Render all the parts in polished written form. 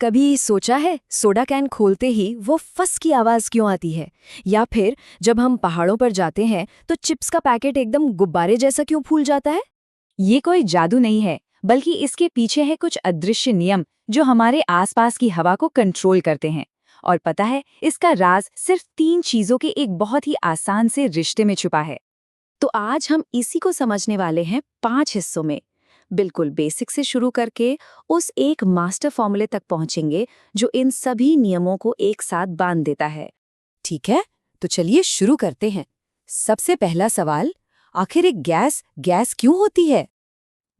कभी सोचा है सोडा कैन खोलते ही वो फस की आवाज क्यों आती है? या फिर जब हम पहाड़ों पर जाते हैं तो चिप्स का पैकेट एकदम गुब्बारे जैसा क्यों फूल जाता है? ये कोई जादू नहीं है, बल्कि इसके पीछे है कुछ अदृश्य नियम जो हमारे आसपास की हवा को कंट्रोल करते हैं। और पता है, इसका राज सिर्फ 3 चीजों के एक बहुत ही आसान से रिश्ते में छुपा है। तो आज हम इसी को समझने वाले हैं 5 हिस्सों में। बिल्कुल बेसिक से शुरू करके उस एक मास्टर फॉर्मूले तक पहुंचेंगे जो इन सभी नियमों को एक साथ बांध देता है। ठीक है, तो चलिए शुरू करते हैं। सबसे पहला सवाल, आखिर एक गैस गैस क्यों होती है?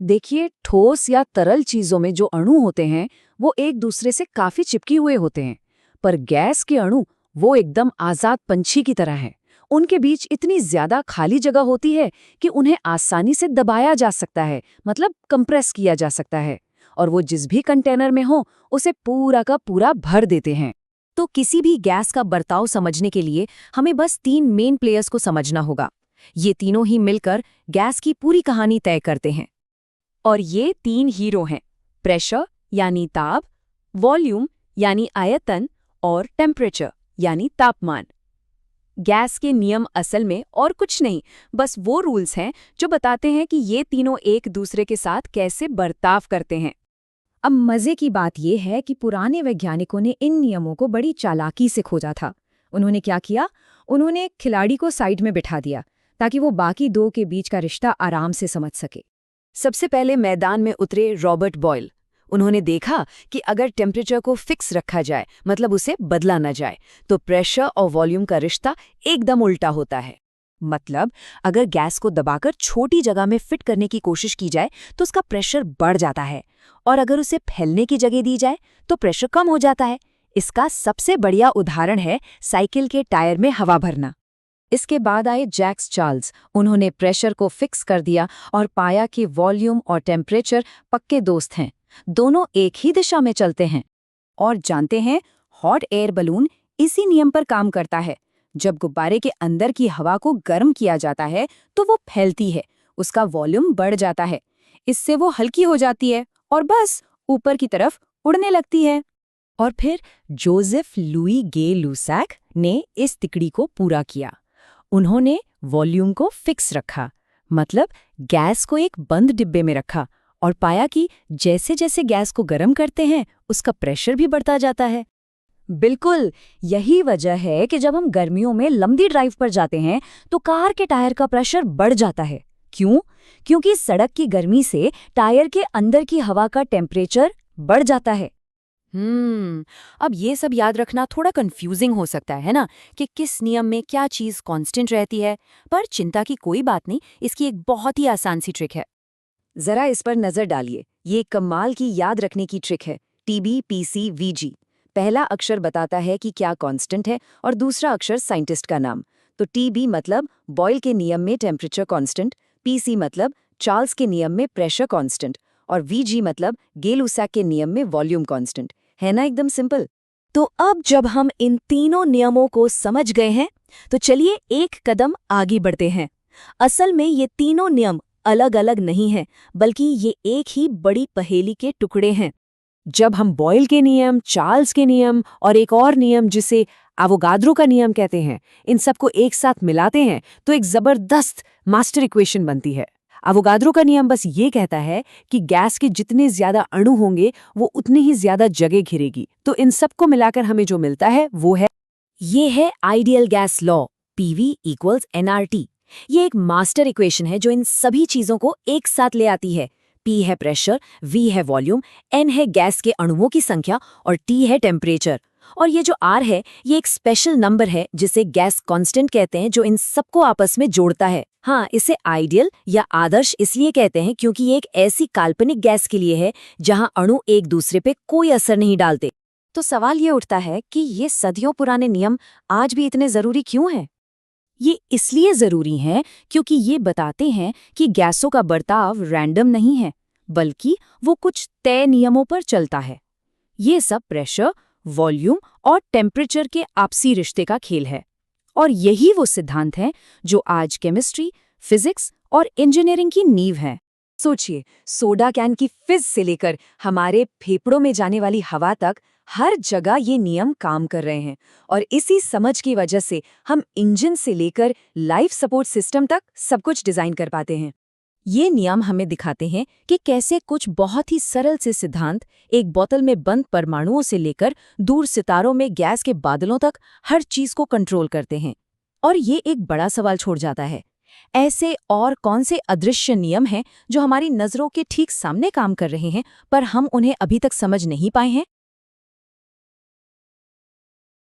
देखिए, ठोस या तरल चीजों में जो अणु होते हैं वो एक दूसरे से काफी चिपके हुए होते हैं, पर गैस के अणु वो एकदम आजाद पंछी की तरह हैं। उनके बीच इतनी ज्यादा खाली जगह होती है कि उन्हें आसानी से दबाया जा सकता है, मतलब कंप्रेस किया जा सकता है, और वो जिस भी कंटेनर में हो उसे पूरा का पूरा भर देते हैं। तो किसी भी गैस का बर्ताव समझने के लिए हमें बस 3 मेन प्लेयर्स को समझना होगा। ये तीनों ही मिलकर गैस की पूरी कहानी तय करते हैं। और ये 3 हीरो हैं: प्रेशर यानी ताप, वॉल्यूम यानी आयतन, और टेम्परेचर यानी तापमान। गैस के नियम असल में और कुछ नहीं, बस वो रूल्स हैं जो बताते हैं कि ये तीनों एक दूसरे के साथ कैसे बर्ताव करते हैं। अब मजे की बात यह है कि पुराने वैज्ञानिकों ने इन नियमों को बड़ी चालाकी से खोजा था। उन्होंने क्या किया? उन्होंने एक खिलाड़ी को साइड में बिठा दिया ताकि वो बाकी 2 के बीच का रिश्ता आराम से समझ सके। सबसे पहले मैदान में उतरे रॉबर्ट बॉयल। उन्होंने देखा कि अगर टेम्परेचर को फिक्स रखा जाए, मतलब उसे बदला न जाए, तो प्रेशर और वॉल्यूम का रिश्ता एकदम उल्टा होता है। मतलब अगर गैस को दबाकर छोटी जगह में फिट करने की कोशिश की जाए तो उसका प्रेशर बढ़ जाता है, और अगर उसे फैलने की जगह दी जाए तो प्रेशर कम हो जाता है। इसका सबसे बढ़िया उदाहरण है साइकिल के टायर में हवा भरना। इसके बाद आए जैक्स चार्ल्स। उन्होंने प्रेशर को फिक्स कर दिया और पाया कि वॉल्यूम और टेम्परेचर पक्के दोस्त हैं, दोनों एक ही दिशा में चलते हैं। और जानते हैं, हॉट एयर बलून इसी नियम पर काम करता है। जब गुब्बारे के अंदर की हवा को गर्म किया जाता है तो वो फैलती है, उसका वॉल्यूम बढ़ जाता है, इससे वो हल्की हो जाती है और बस ऊपर की तरफ उड़ने लगती है। और फिर जोसेफ लुई गे लुसाक ने इस तिकड़ी को पूरा किया। उन्होंने वॉल्यूम को फिक्स रखा, मतलब गैस को एक बंद डिब्बे में रखा, और पाया कि जैसे जैसे गैस को गर्म करते हैं उसका प्रेशर भी बढ़ता जाता है। बिल्कुल, यही वजह है कि जब हम गर्मियों में लंबी ड्राइव पर जाते हैं तो कार के टायर का प्रेशर बढ़ जाता है। क्यों? क्योंकि सड़क की गर्मी से टायर के अंदर की हवा का टेम्परेचर बढ़ जाता है। अब ये सब याद रखना थोड़ा कंफ्यूजिंग हो सकता है ना, कि किस नियम में क्या चीज़ कांस्टेंट रहती है, पर चिंता की कोई बात नहीं, इसकी एक बहुत ही आसान सी ट्रिक है। जरा इस पर नजर डालिए। ये कमाल की याद रखने की ट्रिक है, TBPCVG। पहला अक्षर बताता है कि क्या कांस्टेंट है और दूसरा अक्षर साइंटिस्ट का नाम। तो TB मतलब बॉयल के नियम में टेम्परेचर कांस्टेंट, PC मतलब चार्ल्स के नियम में प्रेशर कांस्टेंट, और VG मतलब गे-लुसाक के नियम में वॉल्यूम कांस्टेंट। है ना एकदम सिंपल? तो अब जब हम इन तीनों नियमों को समझ गए हैं तो चलिए एक कदम आगे बढ़ते हैं। असल में ये तीनों नियम अलग अलग नहीं हैं, बल्कि ये एक ही बड़ी पहेली के टुकड़े हैं। जब हम बॉयल के नियम, चार्ल्स के नियम और एक और नियम जिसे एवोगाड्रो का नियम कहते हैं, इन सबको एक साथ मिलाते हैं तो एक जबरदस्त मास्टर इक्वेशन बनती है। एवोगाड्रो का नियम बस ये कहता है कि गैस के जितने ज्यादा अणु होंगे वो उतनी ही ज्यादा जगह घिरेगी। तो इन सबको मिलाकर हमें जो मिलता है वो है, ये है ideal gas law, PV = nRT। ये एक मास्टर इक्वेशन है जो इन सभी चीजों को एक साथ ले आती है। P है प्रेशर, V है वॉल्यूम, N है गैस के अणुओं की संख्या, और T है टेम्परेचर। और ये जो R है, ये एक स्पेशल नंबर है जिसे गैस कांस्टेंट कहते हैं, जो इन सबको आपस में जोड़ता है। हाँ, इसे आइडियल या आदर्श इसलिए कहते हैं क्योंकि ये एक ऐसी काल्पनिक गैस के लिए है जहां अणु एक दूसरे पे कोई असर नहीं डालते। तो सवाल ये उठता है कि ये सदियों पुराने नियम आज भी इतने जरूरी क्यों हैं? ये इसलिए जरूरी हैं क्योंकि ये बताते हैं कि गैसों का बर्ताव रैंडम नहीं है, बल्कि वो कुछ तय नियमों पर चलता है। ये सब प्रेशर, वॉल्यूम और टेम्परेचर के आपसी रिश्ते का खेल है। और यही वो सिद्धांत हैं जो आज केमिस्ट्री, फिजिक्स और इंजीनियरिंग की नींव हैं। सोचिए, सोडा कैन की फिज से लेकर हमारे फेफड़ों में जाने वाली हवा तक हर जगह ये नियम काम कर रहे हैं। और इसी समझ की वजह से हम इंजन से लेकर लाइफ सपोर्ट सिस्टम तक सब कुछ डिजाइन कर पाते हैं। ये नियम हमें दिखाते हैं कि कैसे कुछ बहुत ही सरल से सिद्धांत, एक बोतल में बंद परमाणुओं से लेकर दूर सितारों में गैस के बादलों तक हर चीज को कंट्रोल करते हैं। और ये एक बड़ा सवाल छोड़ जाता है, ऐसे और कौन से अदृश्य नियम हैं जो हमारी नजरों के ठीक सामने काम कर रहे हैं, पर हम उन्हें अभी तक समझ नहीं पाए हैं?